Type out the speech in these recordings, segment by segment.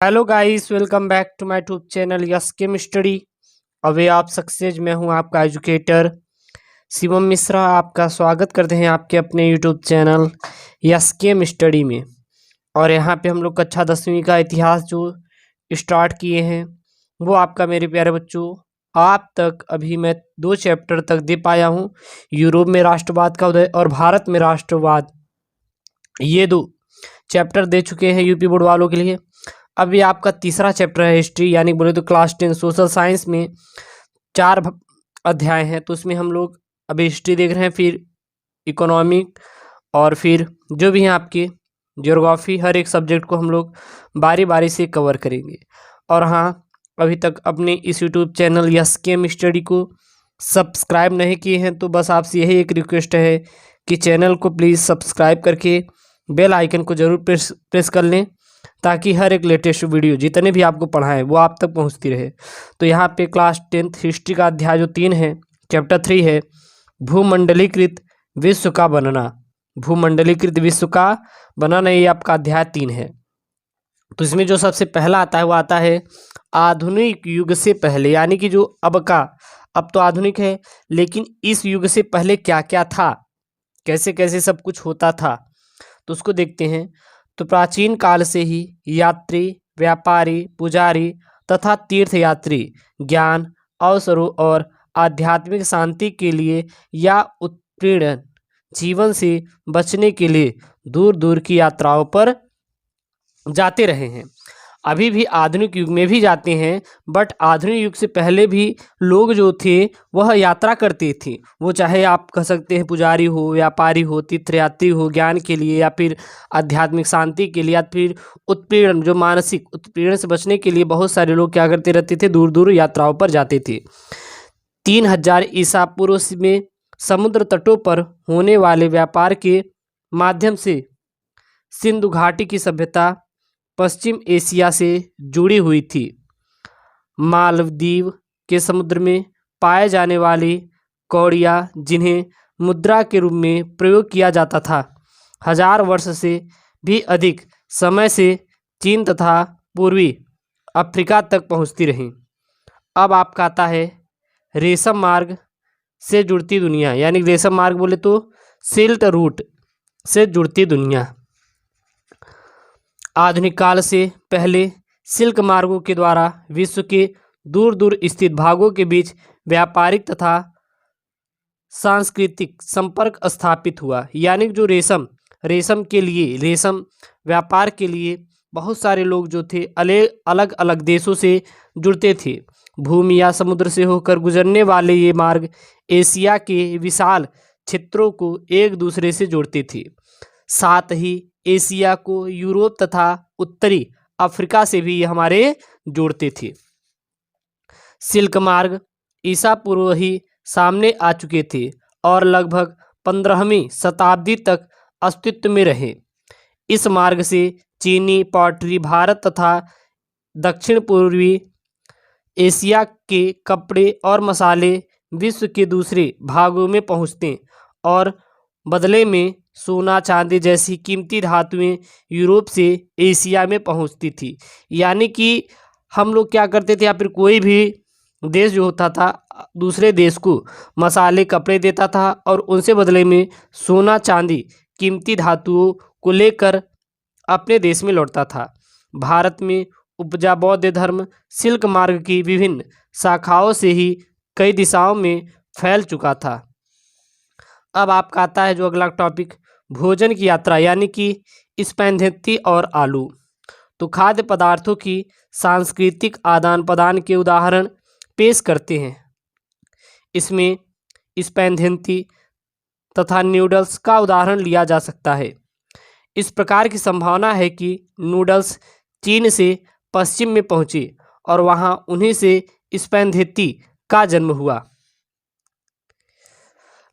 Hello guys, welcome back to my YouTube channel yes chem study. अवे आप सक्सेस। मैं हूं आपका एजुकेटर शिवम मिश्रा। आपका स्वागत करते हैं आपके अपने YouTube channel yes chem study में। और यहां पे हम लोग कक्षा 10वीं का इतिहास जो स्टार्ट किए हैं वो आपका मेरे प्यारे बच्चों आप तक अभी मैं 2 चैप्टर तक दे पाया हूं। यूरोप में राष्ट्रवाद का उदय और भारत में राष्ट्रवाद, ये 2 चैप्टर दे चुके हैं यूपी बोर्ड वालों के लिए। अब ये आपका तीसरा चैप्टर है हिस्ट्री, यानी बोले तो क्लास 10 सोशल साइंस में 4 अध्याय हैं। तो उसमें हम लोग अभी हिस्ट्री देख रहे हैं, फिर इकोनॉमिक और फिर जो भी हैं आपके ज्योग्राफी। हर एक सब्जेक्ट को हम लोग बारी बारी से कवर करेंगे। और हाँ, अभी तक अपने इस YouTube channel yes chem study को सब्सक्राइब नहीं किए हैं तो बस आपसे यही एक रिक्वेस्ट है कि चैनल को प्लीज़ सब्सक्राइब करके बेल आइकन को ज़रूर प्रेस कर लें, ताकि हर एक लेटेस्ट वीडियो जितने भी आपको पढ़ाएं वो आप तक पहुंचती रहे। तो यहाँ पे क्लास 10 हिस्ट्री का अध्याय जो 3 है, चैप्टर 3 है भूमंडलीकृत विश्व का बनना। भूमंडलीकृत विश्व का बनना, ये आपका अध्याय 3 है। तो इसमें जो सबसे पहला आता है वो आता है आधुनिक युग से पहले, यानी कि जो अब तो आधुनिक है, लेकिन इस युग से पहले क्या क्या था, कैसे कैसे सब कुछ होता था, तो उसको देखते हैं। तो प्राचीन काल से ही यात्री, व्यापारी, पुजारी तथा तीर्थयात्री ज्ञान, अवसरों और आध्यात्मिक शांति के लिए या उत्पीड़न जीवन से बचने के लिए दूर दूर की यात्राओं पर जाते रहे हैं। अभी भी आधुनिक युग में भी जाते हैं, बट आधुनिक युग से पहले भी लोग जो थे वह यात्रा करते थे। वो चाहे आप कह सकते हैं पुजारी हो, व्यापारी हो, तीर्थयात्री हो, ज्ञान के लिए या फिर आध्यात्मिक शांति के लिए, या फिर उत्पीड़न, जो मानसिक उत्पीड़न से बचने के लिए बहुत सारे लोग क्या करते रहते थे, दूर दूर यात्राओं पर जाते थे। 3000 ईसा पूर्व में समुद्र तटों पर होने वाले व्यापार के माध्यम से सिंधु घाटी की सभ्यता पश्चिम एशिया से जुड़ी हुई थी। मालदीव के समुद्र में पाए जाने वाली कौड़ियाँ, जिन्हें मुद्रा के रूप में प्रयोग किया जाता था, 1000 वर्ष से भी अधिक समय से चीन तथा पूर्वी अफ्रीका तक पहुँचती रहीं। अब आपका आता है रेशम मार्ग से जुड़ती दुनिया, यानी रेशम मार्ग बोले तो सिल्क रूट से जुड़ती दुनिया। आधुनिक काल से पहले सिल्क मार्गों के द्वारा विश्व के दूर दूर स्थित भागों के बीच व्यापारिक तथा सांस्कृतिक संपर्क स्थापित हुआ। यानी जो रेशम के लिए, रेशम व्यापार के लिए बहुत सारे लोग जो थे अलग अलग देशों से जुड़ते थे। भूमि या समुद्र से होकर गुजरने वाले ये मार्ग एशिया के विशाल क्षेत्रों को एक दूसरे से जोड़ते थे। साथ ही एशिया को यूरोप तथा उत्तरी अफ्रीका से भी ये हमारे जोड़ते थे। सिल्क मार्ग ईसा पूर्व ही सामने आ चुके थे और लगभग 15वीं शताब्दी तक अस्तित्व में रहे। इस मार्ग से चीनी पॉटरी, भारत तथा दक्षिण पूर्वी एशिया के कपड़े और मसाले विश्व के दूसरे भागों में पहुँचते और बदले में सोना, चांदी जैसी कीमती धातुएं यूरोप से एशिया में पहुंचती थी। यानी कि हम लोग क्या करते थे, या फिर कोई भी देश जो होता था दूसरे देश को मसाले, कपड़े देता था और उनसे बदले में सोना, चांदी, कीमती धातुओं को लेकर अपने देश में लौटता था। भारत में उपजा बौद्ध धर्म सिल्क मार्ग की विभिन्न शाखाओं से ही कई दिशाओं में फैल चुका था। अब आपका आता है जो अगला टॉपिक, भोजन की यात्रा, यानी कि स्पैगेटी और आलू। तो खाद्य पदार्थों की सांस्कृतिक आदान प्रदान के उदाहरण पेश करते हैं। इसमें स्पैगेटी तथा नूडल्स का उदाहरण लिया जा सकता है। इस प्रकार की संभावना है कि नूडल्स चीन से पश्चिम में पहुँचे और वहाँ उन्हीं से स्पैगेटी का जन्म हुआ।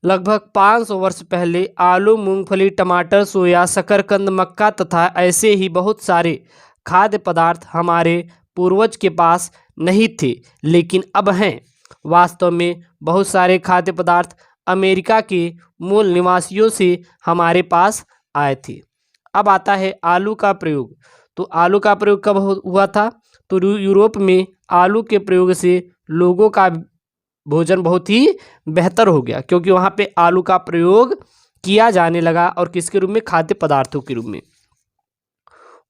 लगभग 500 वर्ष पहले आलू, मूंगफली, टमाटर, सोया, शकरकंद, मक्का तथा ऐसे ही बहुत सारे खाद्य पदार्थ हमारे पूर्वज के पास नहीं थे, लेकिन अब हैं। वास्तव में बहुत सारे खाद्य पदार्थ अमेरिका के मूल निवासियों से हमारे पास आए थे। अब आता है आलू का प्रयोग। तो आलू का प्रयोग कब हुआ था? तो यूरोप में आलू के प्रयोग से लोगों का भोजन बहुत ही बेहतर हो गया, क्योंकि वहाँ पे आलू का प्रयोग किया जाने लगा और किसके रूप में? खाद्य पदार्थों के रूप में।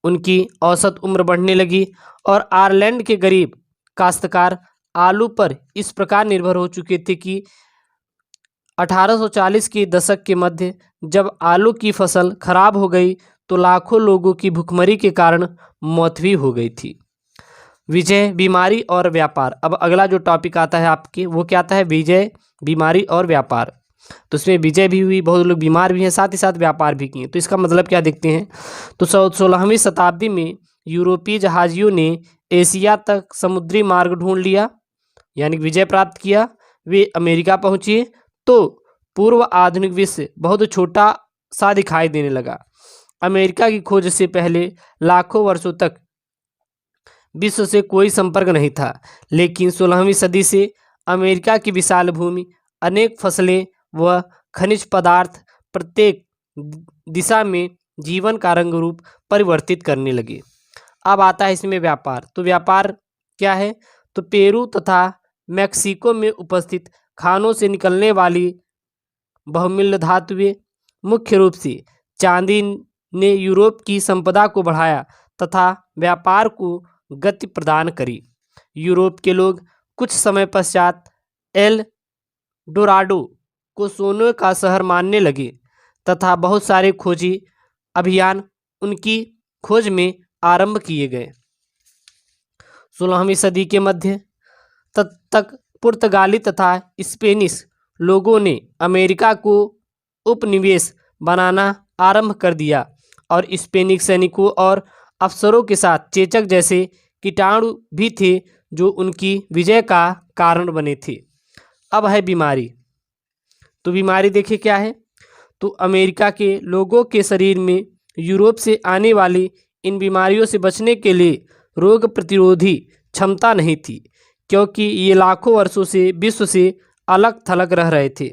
उनकी औसत उम्र बढ़ने लगी और आयरलैंड के गरीब काश्तकार आलू पर इस प्रकार निर्भर हो चुके थे कि 1840 के दशक के मध्य जब आलू की फसल खराब हो गई तो लाखों लोगों की भुखमरी के कारण मौत भी हो गई थी। विजय, बीमारी और व्यापार। अब अगला जो टॉपिक आता है आपके, वो क्या आता है? विजय, बीमारी और व्यापार। तो इसमें विजय भी हुई, बहुत लोग बीमार भी हैं, साथ ही साथ व्यापार भी किए। तो इसका मतलब क्या देखते हैं? तो 16वीं शताब्दी में यूरोपीय जहाजियों ने एशिया तक समुद्री मार्ग ढूंढ लिया, यानी विजय प्राप्त किया। वे अमेरिका पहुंचे तो पूर्व आधुनिक विश्व बहुत छोटा सा दिखाई देने लगा। अमेरिका की खोज से पहले लाखों वर्षों तक विश्व से कोई संपर्क नहीं था, लेकिन 16वीं सदी से अमेरिका की विशाल भूमि, अनेक फसलें व खनिज पदार्थ प्रत्येक दिशा में जीवन का रंग रूप परिवर्तित करने लगे। अब आता है इसमें व्यापार। तो व्यापार क्या है? तो पेरू तथा मैक्सिको में उपस्थित खानों से निकलने वाली बहुमूल्य धातुएं, मुख्य रूप से चांदी, ने यूरोप की संपदा को बढ़ाया तथा व्यापार को गति प्रदान करी। यूरोप के लोग कुछ समय पश्चात एल डोराडो को सोने का शहर मानने लगे तथा बहुत सारे खोजी अभियान उनकी खोज में आरंभ किए गए। 16वीं सदी के मध्य तक पुर्तगाली तथा स्पेनिश लोगों ने अमेरिका को उपनिवेश बनाना आरंभ कर दिया और स्पेनिश सैनिकों और अफसरों के साथ चेचक जैसे कीटाणु भी थे जो उनकी विजय का कारण बने थे। अब है बीमारी। तो बीमारी देखिए क्या है? तो अमेरिका के लोगों के शरीर में यूरोप से आने वाली इन बीमारियों से बचने के लिए रोग प्रतिरोधी क्षमता नहीं थी, क्योंकि ये लाखों वर्षों से विश्व से अलग थलग रह रहे थे।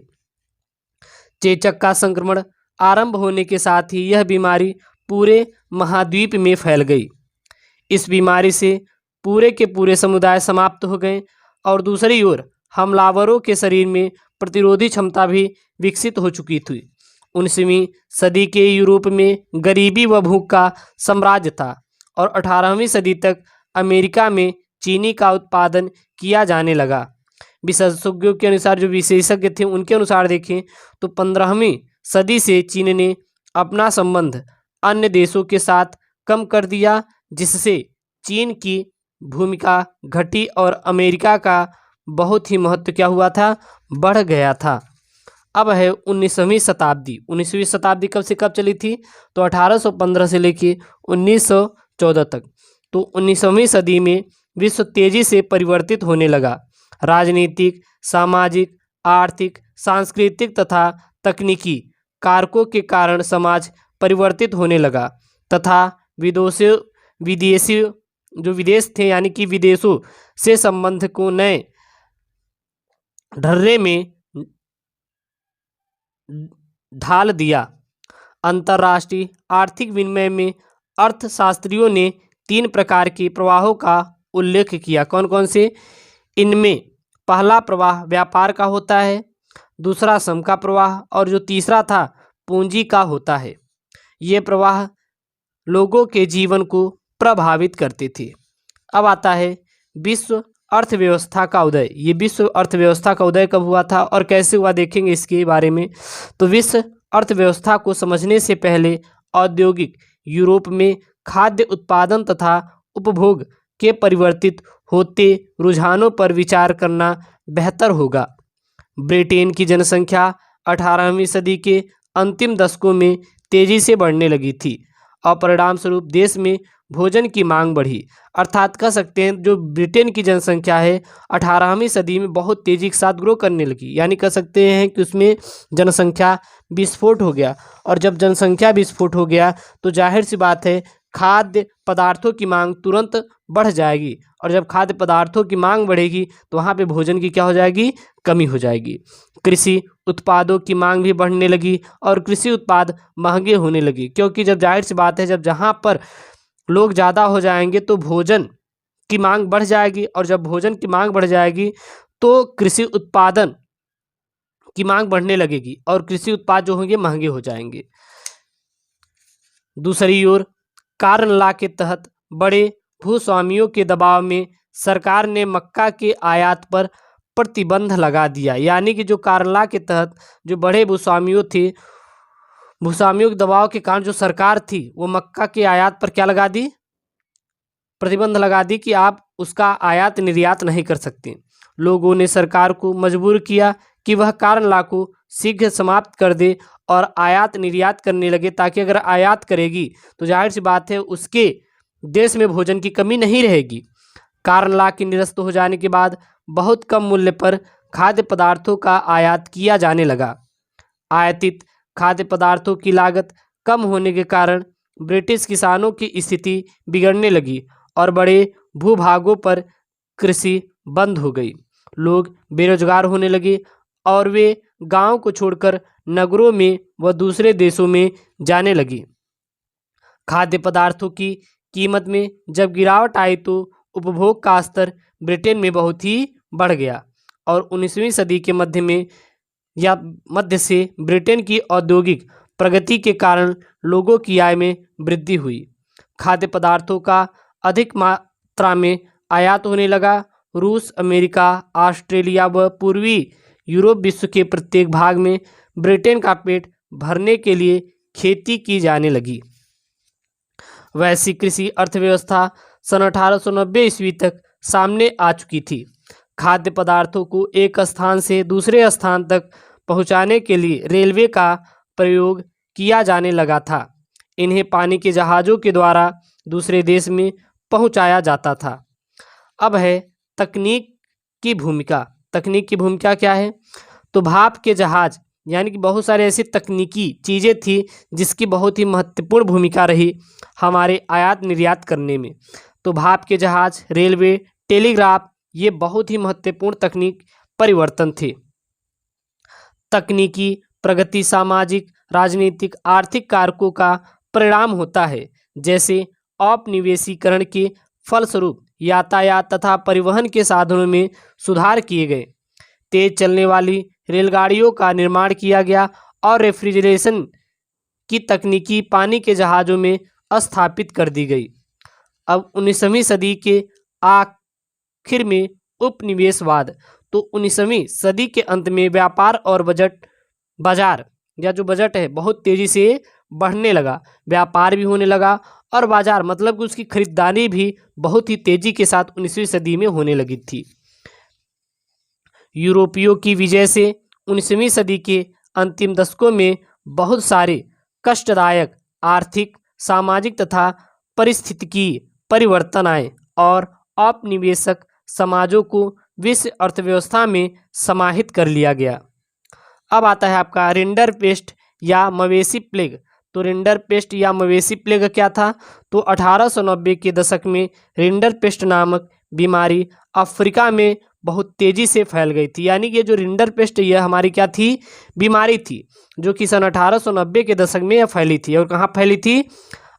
चेचक का संक्रमण आरंभ होने के साथ ही यह बीमारी पूरे महाद्वीप में फैल गई। इस बीमारी से पूरे के पूरे समुदाय समाप्त हो गए और दूसरी ओर हमलावरों के शरीर में प्रतिरोधी क्षमता भी विकसित हो चुकी थी। 19वीं सदी के यूरोप में गरीबी व भूख का साम्राज्य था और 18वीं सदी तक अमेरिका में चीनी का उत्पादन किया जाने लगा। विशेषज्ञों के अनुसार, जो विशेषज्ञ थे उनके अनुसार देखें तो 15वीं सदी से चीन ने अपना संबंध अन्य देशों के साथ कम कर दिया, जिससे चीन की भूमिका घटी और अमेरिका का बहुत ही महत्व क्या हुआ था? बढ़ गया था। अब है 19वीं शताब्दी। 19वीं शताब्दी कब से कब चली थी? तो 1815 से लेके 1914 तक। तो 19वीं सदी में विश्व तेजी से परिवर्तित होने लगा। राजनीतिक, सामाजिक, आर्थिक, सांस्कृतिक तथा तकनीकी कारकों के कारण समाज परिवर्तित होने लगा तथा विदेशी जो विदेश थे, यानी कि विदेशों से संबंध को नए ढर्रे में ढाल दिया। अंतर्राष्ट्रीय आर्थिक विनिमय में अर्थशास्त्रियों ने 3 प्रकार के प्रवाहों का उल्लेख किया। कौन कौन से? इनमें पहला प्रवाह व्यापार का होता है, दूसरा श्रम का प्रवाह और जो तीसरा था पूंजी का होता है। ये प्रवाह लोगों के जीवन को प्रभावित करते थे। अब आता है विश्व अर्थव्यवस्था का उदय। ये विश्व अर्थव्यवस्था का उदय कब हुआ था और कैसे हुआ, देखेंगे इसके बारे में। तो विश्व अर्थव्यवस्था को समझने से पहले औद्योगिक यूरोप में खाद्य उत्पादन तथा उपभोग के परिवर्तित होते रुझानों पर विचार करना बेहतर होगा। ब्रिटेन की जनसंख्या 18वीं सदी के अंतिम दशकों में तेजी से बढ़ने लगी थी और परिणाम स्वरूप देश में भोजन की मांग बढ़ी। अर्थात कह सकते हैं जो ब्रिटेन की जनसंख्या है 18वीं सदी में बहुत तेजी के साथ ग्रो करने लगी, यानी कह सकते हैं कि उसमें जनसंख्या विस्फोट हो गया। और जब जनसंख्या विस्फोट हो गया तो जाहिर सी बात है खाद्य पदार्थों की मांग तुरंत बढ़ जाएगी और जब खाद्य पदार्थों की मांग बढ़ेगी तो वहाँ पे भोजन की क्या हो जाएगी? कमी हो जाएगी। कृषि उत्पादों की मांग भी बढ़ने लगी और कृषि उत्पाद महंगे होने लगी, क्योंकि जब जाहिर सी बात है जब जहाँ पर लोग ज़्यादा हो जाएंगे तो भोजन की मांग बढ़ जाएगी, और जब भोजन की मांग बढ़ जाएगी तो कृषि उत्पादन की मांग बढ़ने लगेगी और कृषि उत्पाद जो होंगे महंगे हो जाएंगे। दूसरी ओर कार्न लॉ के तहत बड़े भूस्वामियों के दबाव में सरकार ने मक्का के आयात पर प्रतिबंध लगा दिया। यानी कि जो कार्न लॉ के तहत जो बड़े भूस्वामियों के दबाव के कारण जो सरकार थी वो मक्का के आयात पर क्या लगा दी, प्रतिबंध लगा दी कि आप उसका आयात निर्यात नहीं कर सकते। लोगों ने सरकार को मजबूर किया कि वह कार्न लॉ को शीघ्र समाप्त कर दे और आयात निर्यात करने लगे, ताकि अगर आयात करेगी तो जाहिर सी बात है उसके देश में भोजन की कमी नहीं रहेगी। कार्न लॉ के निरस्त हो जाने के बाद बहुत कम मूल्य पर खाद्य पदार्थों का आयात किया जाने लगा। आयातित खाद्य पदार्थों की लागत कम होने के कारण ब्रिटिश किसानों की स्थिति बिगड़ने लगी और बड़े भूभागों पर कृषि बंद हो गई। लोग बेरोजगार होने लगे और वे गांव को छोड़कर नगरों में व दूसरे देशों में जाने लगे। खाद्य पदार्थों की कीमत में जब गिरावट आई तो उपभोग का स्तर ब्रिटेन में बहुत ही बढ़ गया और 19वीं सदी के मध्य से ब्रिटेन की औद्योगिक प्रगति के कारण लोगों की आय में वृद्धि हुई। खाद्य पदार्थों का अधिक मात्रा में आयात होने लगा। रूस, अमेरिका, ऑस्ट्रेलिया व पूर्वी यूरोप विश्व के प्रत्येक भाग में ब्रिटेन का पेट भरने के लिए खेती की जाने लगी। वैसी कृषि अर्थव्यवस्था सन 1890 ईस्वी तक सामने आ चुकी थी। खाद्य पदार्थों को एक स्थान से दूसरे स्थान तक पहुंचाने के लिए रेलवे का प्रयोग किया जाने लगा था। इन्हें पानी के जहाज़ों के द्वारा दूसरे देश में पहुंचाया जाता था। अब है तकनीक की भूमिका। तकनीक की भूमिका क्या है? तो भाप के जहाज़, यानी कि बहुत सारे ऐसी तकनीकी चीज़ें थी जिसकी बहुत ही महत्वपूर्ण भूमिका रही हमारे आयात निर्यात करने में। तो भाप के जहाज़, रेलवे, टेलीग्राफ, ये बहुत ही महत्वपूर्ण तकनीक परिवर्तन थे। तकनीकी प्रगति सामाजिक, राजनीतिक, आर्थिक कारकों का परिणाम होता है। जैसे औपनिवेशीकरण के फलस्वरूप यातायात तथा परिवहन के साधनों में सुधार किए गए, तेज चलने वाली रेलगाड़ियों का निर्माण किया गया और रेफ्रिजरेशन की तकनीकी पानी के जहाज़ों में स्थापित कर दी गई। अब 19वीं सदी के आखिर में उपनिवेशवाद। तो 19वीं सदी के अंत में व्यापार और बाजार या जो बजट है बहुत तेज़ी से बढ़ने लगा। व्यापार भी होने लगा और बाजार मतलब कि उसकी खरीदारी भी बहुत ही तेज़ी के साथ 19वीं सदी में होने लगी थी। यूरोपियों की विजय से 19वीं सदी के अंतिम दशकों में बहुत सारे कष्टदायक आर्थिक, सामाजिक तथा पारिस्थितिकीय परिवर्तन आए और औपनिवेशक समाजों को विश्व अर्थव्यवस्था में समाहित कर लिया गया। अब आता है आपका रिंडरपेस्ट या मवेशी प्लेग। तो रिंडरपेस्ट या मवेशी प्लेग क्या था? तो 1890 के दशक में रिंडरपेस्ट नामक बीमारी अफ्रीका में बहुत तेज़ी से फैल गई थी। यानी कि जो रिंडरपेस्ट यह हमारी क्या थी? बीमारी थी, जो कि सन 1890 के दशक में यह फैली थी। और कहाँ फैली थी?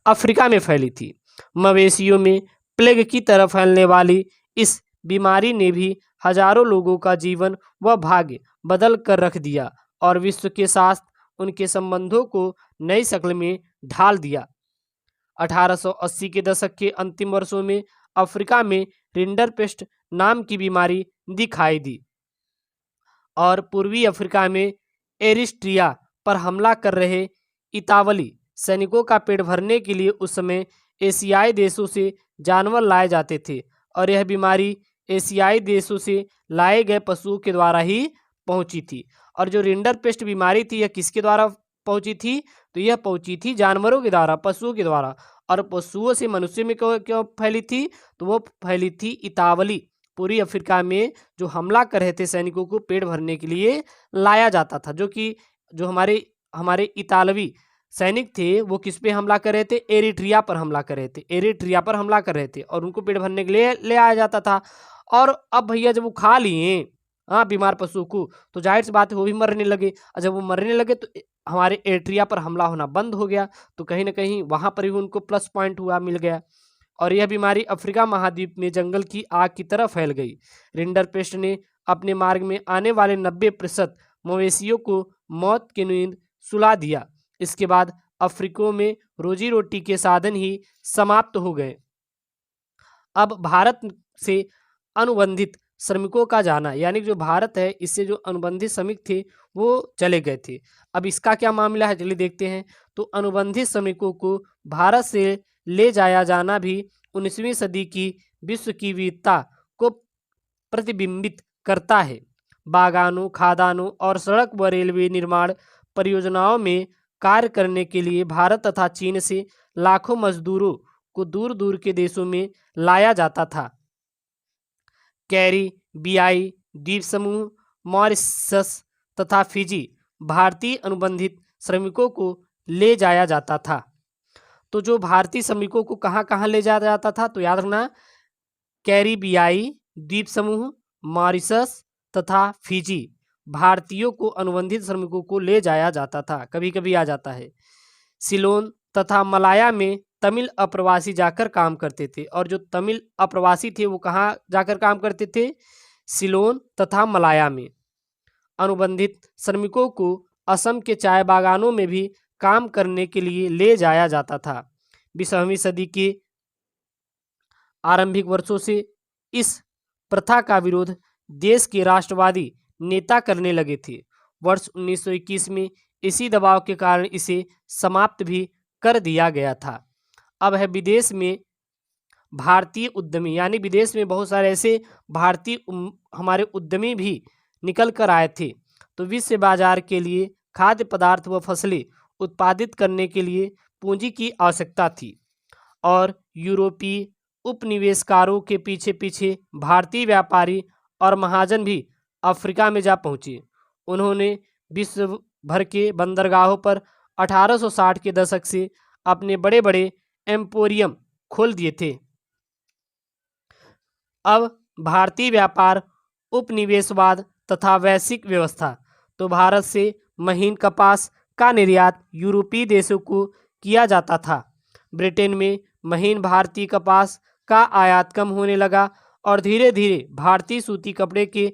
अफ्रीका में फैली थी। मवेशियों में प्लेग की तरह फैलने वाली इस बीमारी ने भी हजारों लोगों का जीवन व भाग्य बदल कर रख दिया और विश्व के साथ उनके संबंधों को नई शक्ल में ढाल दिया। 1880 के दशक के अंतिम वर्षों में अफ्रीका में रिंडरपेस्ट नाम की बीमारी दिखाई दी और पूर्वी अफ्रीका में एरिस्ट्रिया पर हमला कर रहे इतावली सैनिकों का पेट भरने के लिए उस समय एशियाई देशों से जानवर लाए जाते थे और यह बीमारी एशियाई देशों से लाए गए पशुओं के द्वारा ही पहुंची थी। और जो रिंडरपेस्ट बीमारी थी यह किसके द्वारा पहुंची थी? तो यह पहुंची थी जानवरों के द्वारा, पशुओं के द्वारा। और पशुओं से मनुष्य में क्यों फैली थी? तो वो फैली थी इतावली पूरी अफ्रीका में जो हमला कर रहे थे सैनिकों को पेट भरने के लिए लाया जाता था। जो हमारे इतालवी सैनिक थे वो किस पे हमला कर रहे थे? एरिट्रिया पर हमला कर रहे थे। एरिट्रिया पर हमला कर रहे थे और उनको पेट भरने के लिए ले आया जाता था। और अब भैया जब वो खा लिए हाँ, बीमार पशु को, तो जाहिर सी बात है वो भी मरने लगे, और जब वो मरने लगे तो हमारे एरिट्रिया पर हमला होना बंद हो गया, तो कहीं ना कहीं वहां पर भी उनको प्लस पॉइंट हुआ, मिल गया। और यह बीमारी अफ्रीका महाद्वीप में जंगल की आग की तरह फैल गई। रिंडरपेस्ट ने अपने मार्ग में आने वाले 90% मवेशियों को मौत की नींद सुला दिया। इसके बाद अफ्रीका में रोजी रोटी के साधन ही समाप्त हो गए। अब भारत से अनुबंधित श्रमिकों का जाना, यानी जो भारत है इससे जो अनुबंधित श्रमिक थे वो चले गए थे। अब इसका क्या मामला है, चलिए देखते हैं। तो अनुबंधित श्रमिकों को भारत से ले जाया जाना भी 19वीं सदी की विश्व की विविधता को प्रतिबिंबित करता है। बागानों, खादानों और सड़क व रेलवे निर्माण परियोजनाओं में कार्य करने के लिए भारत तथा चीन से लाखों मजदूरों को दूर दूर के देशों में लाया जाता था। कैरिबियाई द्वीप समूह, मॉरिशस तथा फिजी भारतीय अनुबंधित श्रमिकों को ले जाया जाता था। तो जो भारतीय श्रमिकों को कहाँ कहाँ ले जाया जाता था, तो याद रखना, कैरिबियाई द्वीप समूह, मॉरिशस तथा फिजी भारतीयों को अनुबंधित श्रमिकों को ले जाया जाता था, कभी कभी आ जाता है। सिलोन तथा मलाया में तमिल अप्रवासी जाकर काम करते थे, और जो तमिल अप्रवासी थे वो कहाँ जाकर काम करते थे, सिलोन तथा मलाया में। अनुबंधित श्रमिकों को असम के चाय बागानों में भी काम करने के लिए ले जाया जाता था। 20वीं सदी के आरंभिक वर्षों से इस प्रथा का विरोध देश के राष्ट्रवादी नेता करने लगे थे। वर्ष 1921 में इसी दबाव के कारण इसे समाप्त भी कर दिया गया था। अब है विदेश में भारतीय उद्यमी, यानी विदेश में बहुत सारे ऐसे भारतीय हमारे उद्यमी भी निकल कर आए थे। तो विश्व बाजार के लिए खाद्य पदार्थ व फसलें उत्पादित करने के लिए पूंजी की आवश्यकता थी, और यूरोपीय उपनिवेशकारों के पीछे पीछे भारतीय व्यापारी और महाजन भी अफ्रीका में जा पहुंचे। उन्होंने विश्व भर के बंदरगाहों पर 1860 के दशक से अपने बड़े बड़े एम्पोरियम खोल दिए थे। अब भारतीय व्यापार, उपनिवेशवाद तथा वैश्विक व्यवस्था। तो भारत से महीन कपास का निर्यात यूरोपीय देशों को किया जाता था। ब्रिटेन में महीन भारतीय कपास का आयात कम होने लगा, और धीरे धीरे भारतीय सूती कपड़े के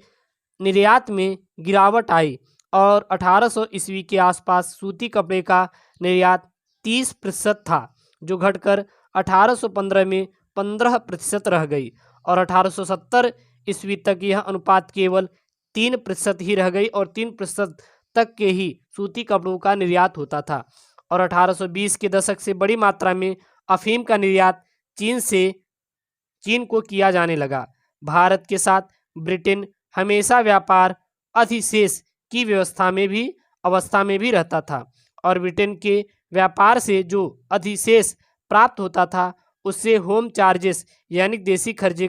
निर्यात में गिरावट आई, और 1800 ईस्वी के आसपास सूती कपड़े का निर्यात 30% था, जो घटकर 1815 में 15% रह गई, और 1870 ईस्वी तक यह अनुपात केवल 3% ही रह गई, और 3% तक के ही सूती कपड़ों का निर्यात होता था। और 1820 के दशक से बड़ी मात्रा में अफीम का निर्यात चीन को किया जाने लगा। भारत के साथ ब्रिटेन हमेशा व्यापार अधिशेष की अवस्था में भी रहता था, और ब्रिटेन के व्यापार से जो अधिशेष प्राप्त होता था उससे होम चार्जेस यानी देशी खर्चे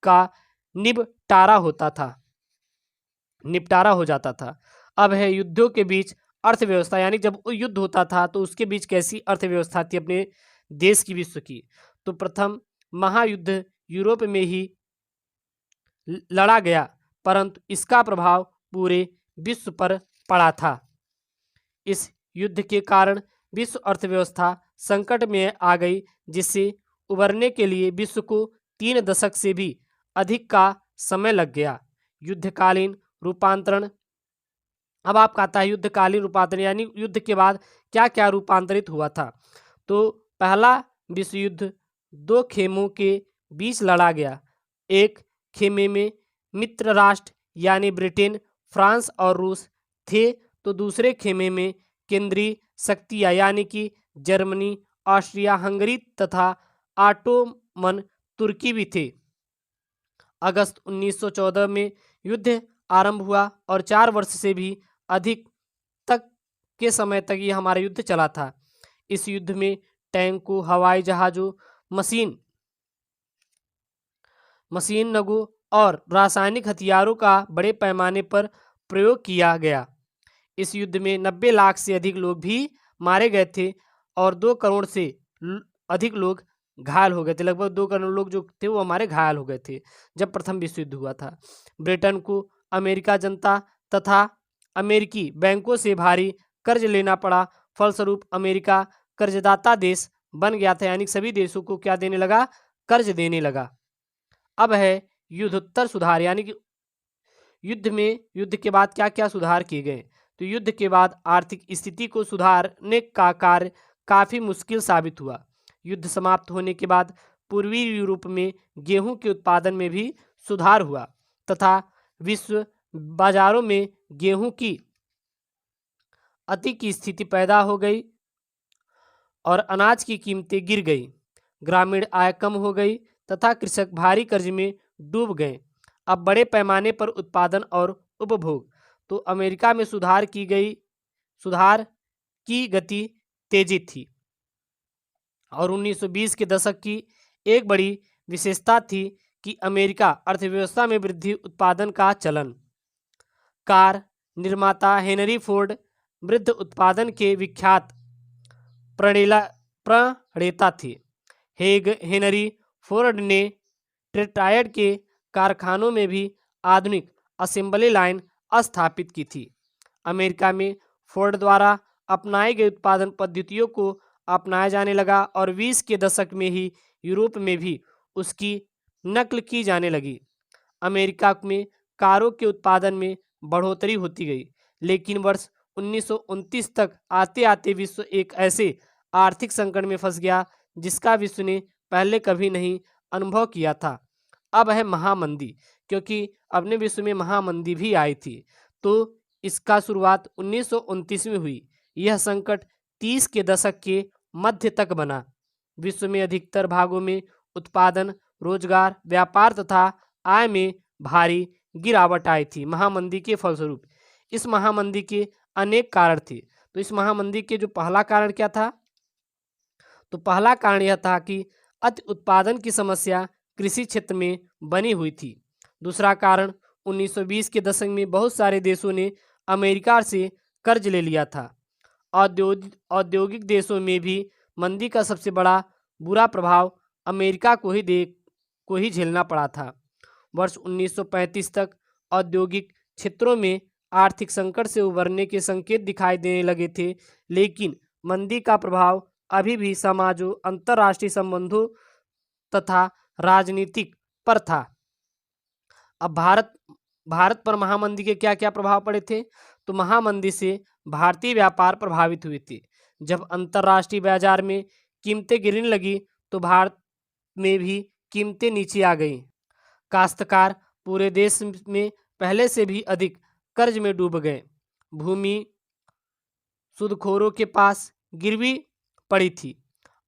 का निपटारा हो जाता था। अब है युद्धों के बीच अर्थव्यवस्था, यानी जब युद्ध होता था तो उसके बीच कैसी अर्थव्यवस्था थी अपने देश की, विश्व की। तो प्रथम महायुद्ध यूरोप में ही लड़ा गया, परंतु इसका प्रभाव पूरे विश्व पर पड़ा था। इस युद्ध के कारण विश्व अर्थव्यवस्था संकट में आ गई, जिससे उबरने के लिए विश्व को 3 दशक से भी अधिक का समय लग गया। युद्धकालीन रूपांतरण। अब आपका आता है युद्धकालीन रूपांतरण, यानी युद्ध के बाद क्या क्या रूपांतरित हुआ था। तो पहला विश्व युद्ध 2 खेमों के बीच लड़ा गया। एक खेमे में मित्र राष्ट्र यानी ब्रिटेन, फ्रांस और रूस थे, तो दूसरे खेमे में केंद्रीय शक्तियाँ यानी कि जर्मनी, ऑस्ट्रिया हंगरी तथा ऑटोमन तुर्की भी थे। अगस्त 1914 में युद्ध आरंभ हुआ, और 4 वर्ष से भी अधिक तक के समय तक ये हमारा युद्ध चला था। इस युद्ध में टैंकों, हवाई जहाज़ों, मशीनगों और रासायनिक हथियारों का बड़े पैमाने पर प्रयोग किया गया। इस युद्ध में 90 लाख से अधिक लोग भी मारे गए थे, और 2 करोड़ से अधिक लोग घायल हो गए थे। लगभग 2 करोड़ लोग जो थे वो हमारे घायल हो गए थे जब प्रथम विश्व युद्ध हुआ था। ब्रिटेन को अमेरिका जनता तथा अमेरिकी बैंकों से भारी कर्ज लेना पड़ा। फलस्वरूप अमेरिका कर्जदाता देश बन गया था, यानी सभी देशों को क्या देने लगा, कर्ज देने लगा। अब है युद्धोत्तर सुधार, यानी कि युद्ध के बाद क्या क्या सुधार किए गए। तो युद्ध के बाद आर्थिक स्थिति को सुधारने का कार्य काफी मुश्किल साबित हुआ। युद्ध समाप्त होने के बाद पूर्वी यूरोप में गेहूं के उत्पादन में भी सुधार हुआ तथा विश्व बाजारों में गेहूं की अति की स्थिति पैदा हो गई और अनाज की कीमतें गिर गई। ग्रामीण आय कम हो गई तथा कृषक भारी कर्ज में डूब गए। अब बड़े पैमाने पर उत्पादन और उपभोग। तो अमेरिका में सुधार की गति तेजी थी और 1920 के दशक की एक बड़ी विशेषता थी कि अमेरिका अर्थव्यवस्था में वृद्धि, उत्पादन का चलन। कार निर्माता हेनरी फोर्ड वृद्ध उत्पादन के विख्यात प्रणेता थे। हेनरी फोर्ड ने डेट्रॉयट के कारखानों में भी आधुनिक असेंबली लाइन स्थापित की थी। अमेरिका में फोर्ड द्वारा अपनाई गई उत्पादन पद्धतियों को अपनाया जाने लगा और 20 के दशक में ही यूरोप में भी उसकी नकल की जाने लगी। अमेरिका में कारों के उत्पादन में बढ़ोतरी होती गई, लेकिन वर्ष 1929 तक आते आते विश्व एक ऐसे आर्थिक संकट में फंस गया जिसका विश्व ने पहले कभी नहीं अनुभव किया था। अब है महामंदी, क्योंकि अपने विश्व में महामंदी भी आई थी। तो इसका शुरुआत 1929 में हुई। यह संकट 30 के दशक के मध्य तक बना। विश्व में अधिकतर भागों में उत्पादन, रोजगार, व्यापार तथा आय में भारी गिरावट आई थी महामंदी के फलस्वरूप। इस महामंदी के अनेक कारण थे। तो इस महामंदी के जो पहला कारण क्या था, तो पहला कारण यह था कि अति उत्पादन की समस्या कृषि क्षेत्र में बनी हुई थी। दूसरा कारण 1920 के दशक में बहुत सारे देशों ने अमेरिका से कर्ज ले लिया था। औद्योगिक देशों में भी मंदी का सबसे बड़ा बुरा प्रभाव अमेरिका को ही झेलना पड़ा था। वर्ष 1935 तक औद्योगिक क्षेत्रों में आर्थिक संकट से उबरने के संकेत दिखाई देने लगे थे, लेकिन मंदी का प्रभाव अभी भी समाजों, अंतर्राष्ट्रीय संबंधों तथा राजनीतिक पर था। अब भारत पर महामंदी के क्या क्या प्रभाव पड़े थे, तो महामंदी से भारतीय व्यापार प्रभावित हुए थे। जब अंतर्राष्ट्रीय बाजार में कीमतें गिरने लगी तो भारत में भी कीमतें नीचे आ गईं। काश्तकार पूरे देश में पहले से भी अधिक कर्ज में डूब गए। भूमि सूदखोरों के पास गिरवी पड़ी थी।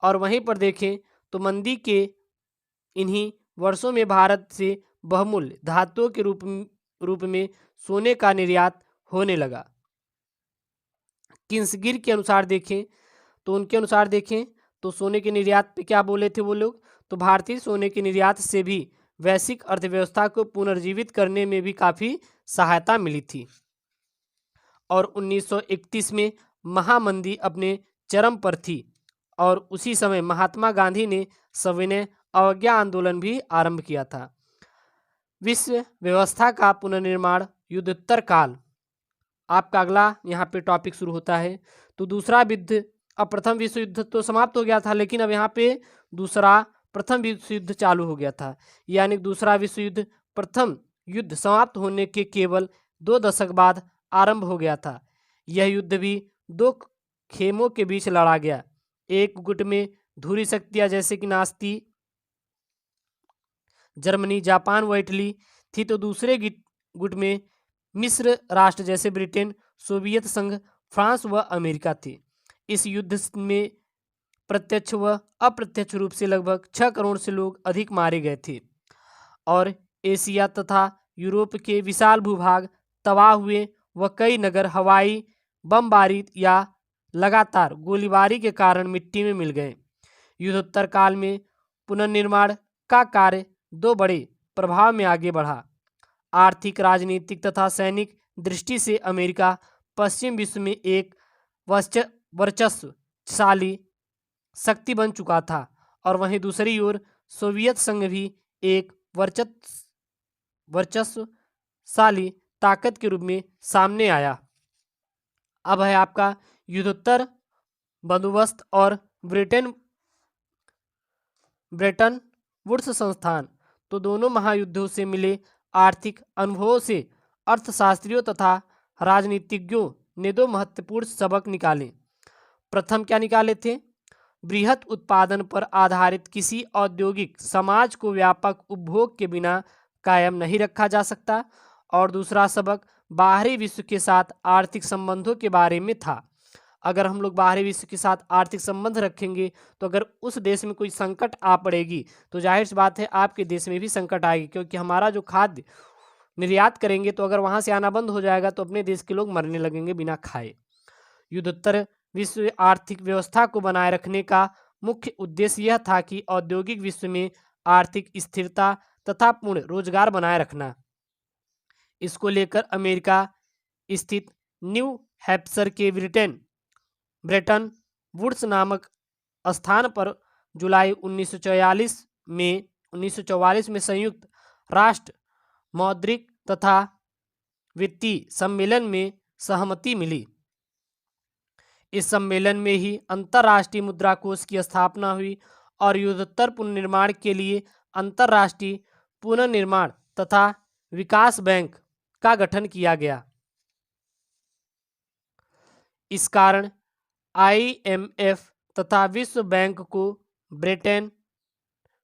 और वहीं पर देखें तो मंदी के इन्हीं वर्षों में भारत से बहुमूल्य धातुओं के रूप में सोने का निर्यात होने लगा। किंग्सगिर के अनुसार देखें तो उनके अनुसार देखें तो सोने के निर्यात पे क्या बोले थे वो लोग, तो भारतीय सोने के निर्यात से भी वैश्विक अर्थव्यवस्था को पुनर्जीवित करने में भी काफ़ी सहायता मिली थी। और 1931 में महामंदी अपने चरम पर थी और उसी समय महात्मा गांधी ने सविनय अवज्ञा आंदोलन भी आरंभ किया था। विश्व व्यवस्था का पुनर्निर्माण, युद्धोत्तर काल। आपका अगला यहाँ पे टॉपिक शुरू होता है। तो दूसरा युद्ध, अब प्रथम विश्व युद्ध तो समाप्त हो गया था, लेकिन अब यहाँ पे प्रथम विश्व युद्ध चालू हो गया था। यानी दूसरा विश्व युद्ध प्रथम युद्ध समाप्त होने के केवल 2 दशक बाद आरंभ हो गया था। यह युद्ध भी 2 खेमों के बीच लड़ा गया। एक गुट में धुरी शक्तियां जैसे कि नास्ती जर्मनी, जापान व इटली थी, तो दूसरे गुट में मिस्र राष्ट्र जैसे ब्रिटेन, सोवियत संघ, फ्रांस व अमेरिका थे। इस युद्ध में प्रत्यक्ष व अप्रत्यक्ष रूप से लगभग 6 करोड़ से लोग अधिक मारे गए थे और एशिया तथा यूरोप के विशाल भूभाग तबाह हुए व कई नगर हवाई बमबारी या लगातार गोलीबारी के कारण मिट्टी में मिल गए। युद्धोत्तर काल में पुनर्निर्माण का कार्य 2 बड़े प्रभाव में आगे बढ़ा। आर्थिक, राजनीतिक तथा सैनिक दृष्टि से अमेरिका पश्चिम विश्व में एक वर्चस्वशाली शक्ति बन चुका था और वहीं दूसरी ओर सोवियत संघ भी एक वर्चस्वशाली ताकत के रूप में सामने आया। अब है आपका युद्धोत्तर बंदोबस्त और ब्रेटन वुड्स संस्थान। तो दोनों महायुद्धों से मिले आर्थिक अनुभवों से अर्थशास्त्रियों तथा राजनीतिज्ञों ने दो महत्वपूर्ण सबक निकाले। प्रथम क्या निकाले थे? बृहत उत्पादन पर आधारित किसी औद्योगिक समाज को व्यापक उपभोग के बिना कायम नहीं रखा जा सकता। और दूसरा सबक बाहरी विश्व के साथ आर्थिक संबंधों के बारे में था। अगर हम लोग बाहरी विश्व के साथ आर्थिक संबंध रखेंगे तो अगर उस देश में कोई संकट आ पड़ेगी तो जाहिर सी बात है आपके देश में भी संकट आएगी, क्योंकि हमारा जो खाद्य निर्यात करेंगे तो अगर वहाँ से आना बंद हो जाएगा तो अपने देश के लोग मरने लगेंगे बिना खाए। युद्धोत्तर विश्व आर्थिक व्यवस्था को बनाए रखने का मुख्य उद्देश्य यह था कि औद्योगिक विश्व में आर्थिक स्थिरता तथा पूर्ण रोजगार बनाए रखना। इसको लेकर अमेरिका स्थित न्यू हैम्पशायर के ब्रेटन वुड्स नामक स्थान पर जुलाई 1944 में संयुक्त राष्ट्र मौद्रिक तथा वित्तीय सम्मेलन में सहमति मिली। इस सम्मेलन में ही अंतर्राष्ट्रीय मुद्रा कोष की स्थापना हुई और युद्धोत्तर पुनर्निर्माण के लिए अंतर्राष्ट्रीय पुनर्निर्माण तथा विकास बैंक का गठन किया गया। इस कारण IMF तथा विश्व बैंक को ब्रेटन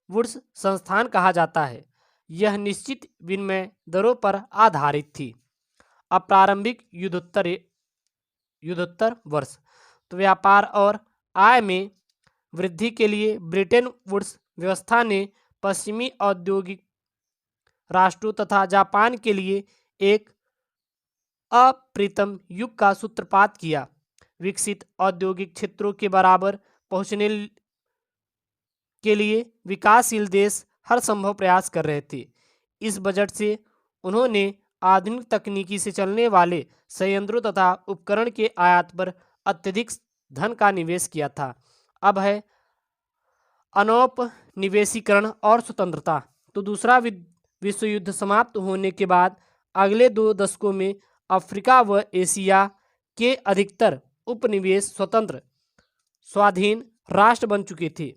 वुड्स संस्थान कहा जाता है। यह निश्चित विनिमय दरों पर आधारित थी। अब प्रारंभिक युद्धोत्तर वर्ष। तो व्यापार और आय में वृद्धि के लिए ब्रेटन वुड्स व्यवस्था ने पश्चिमी औद्योगिक राष्ट्रों तथा जापान के लिए एक अप्रीतम युग का सूत्रपात किया। विकसित औद्योगिक क्षेत्रों के बराबर पहुंचने के लिए विकासशील देश हर संभव प्रयास कर रहे थे। इस बजट से उन्होंने आधुनिक तकनीकी से चलने वाले संयंत्रों तथा उपकरण के आयात पर अत्यधिक धन का निवेश किया था। अब है अनौपनिवेशीकरण और स्वतंत्रता। तो दूसरा विश्व युद्ध समाप्त होने के बाद अगले 2 दशकों में अफ्रीका व एशिया के अधिकतर उपनिवेश स्वतंत्र स्वाधीन राष्ट्र बन चुके थे,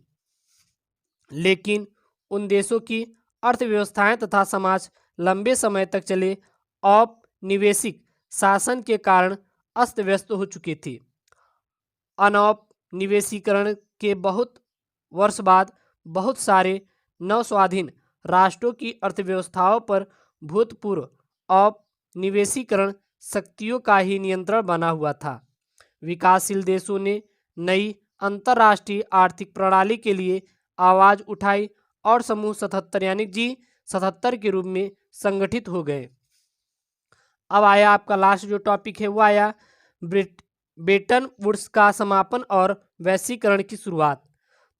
लेकिन उन देशों की अर्थव्यवस्थाएं तथा समाज लंबे समय तक चले औपनिवेशिक शासन के कारण अस्त व्यस्त हो चुके थे। अनौपनिवेशीकरण के बहुत वर्ष बाद बहुत सारे नवस्वाधीन राष्ट्रों की अर्थव्यवस्थाओं पर भूतपूर्व औपनिवेशीकरण शक्तियों का ही नियंत्रण बना हुआ था। विकासशील देशों ने नई अंतर्राष्ट्रीय आर्थिक प्रणाली के लिए आवाज उठाई और समूह 77 यानी G77 के रूप में संगठित हो गए। अब आया आपका लास्ट जो टॉपिक है वो आया ब्रेटन वुड्स का समापन और वैश्वीकरण की शुरुआत।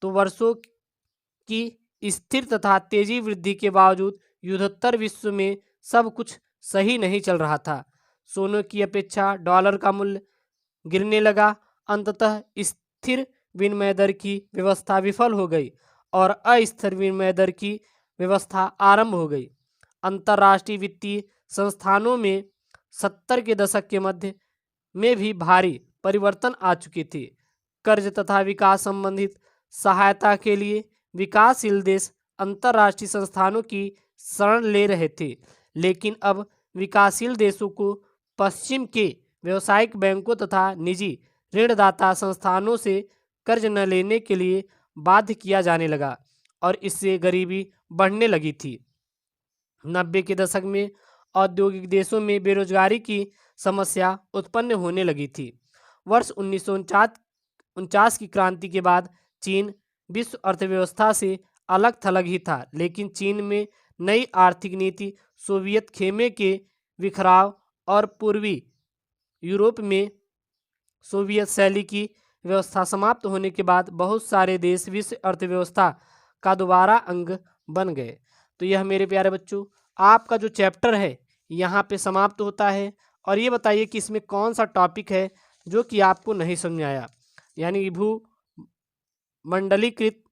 तो वर्षों की स्थिर तथा तेजी वृद्धि के बावजूद युद्धोत्तर विश्व में सब कुछ सही नहीं चल रहा था। सोने की अपेक्षा डॉलर का मूल्य गिरने लगा। अंततः स्थिर विनिमय दर की व्यवस्था विफल हो गई और अस्थिर विनिमय दर की व्यवस्था आरंभ हो गई। अंतर्राष्ट्रीय वित्तीय संस्थानों में 70 के दशक के मध्य में भी भारी परिवर्तन आ चुके थे। कर्ज तथा विकास संबंधित सहायता के लिए विकासशील देश अंतर्राष्ट्रीय संस्थानों की शरण ले रहे थे, लेकिन अब विकासशील देशों को पश्चिम के व्यावसायिक बैंकों तथा निजी ऋणदाता संस्थानों से कर्ज न लेने के लिए बाध्य किया जाने लगा और इससे गरीबी बढ़ने लगी थी। 90 के दशक में औद्योगिक देशों में बेरोजगारी की समस्या उत्पन्न होने लगी थी। वर्ष 1949 की क्रांति के बाद चीन विश्व अर्थव्यवस्था से अलग थलग ही था, लेकिन चीन में नई आर्थिक नीति, सोवियत खेमे के बिखराव और पूर्वी यूरोप में सोवियत शैली की व्यवस्था समाप्त होने के बाद बहुत सारे देश विश्व अर्थव्यवस्था का दोबारा अंग बन गए। तो यह मेरे प्यारे बच्चों आपका जो चैप्टर है यहाँ पे समाप्त होता है। और ये बताइए कि इसमें कौन सा टॉपिक है जो कि आपको नहीं समझ आया, यानी भू मंडलीकृत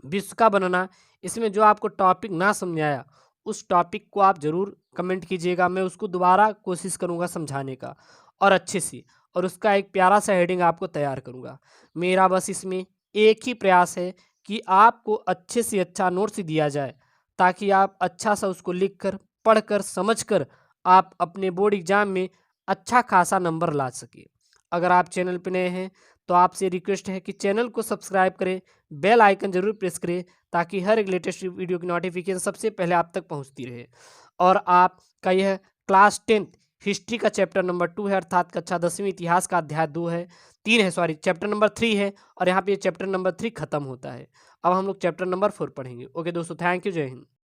विश्व का बनना। इसमें जो आपको टॉपिक ना समझ आया उस टॉपिक को आप जरूर कमेंट कीजिएगा, मैं उसको दोबारा कोशिश करूँगा समझाने का और अच्छे से, और उसका एक प्यारा सा हेडिंग आपको तैयार करूँगा। मेरा बस इसमें एक ही प्रयास है कि आपको अच्छे से अच्छा नोट्स दिया जाए, ताकि आप अच्छा सा उसको लिखकर, पढ़कर, समझकर आप अपने बोर्ड एग्जाम में अच्छा खासा नंबर ला सके। अगर आप चैनल पर नए हैं तो आपसे रिक्वेस्ट है कि चैनल को सब्सक्राइब करें, बेल आइकन जरूर प्रेस करें, ताकि हर एक लेटेस्ट वीडियो की नोटिफिकेशन सबसे पहले आप तक पहुंचती रहे। और आपका यह क्लास 10th हिस्ट्री का चैप्टर नंबर 2 है, अर्थात कक्षा 10वीं इतिहास का अध्याय 2 है, 3 है, सॉरी चैप्टर नंबर 3 है, और यहाँ पे चैप्टर नंबर 3 खत्म होता है। अब हम लोग चैप्टर नंबर 4 पढ़ेंगे। ओके दोस्तों, थैंक यू, जय हिंद।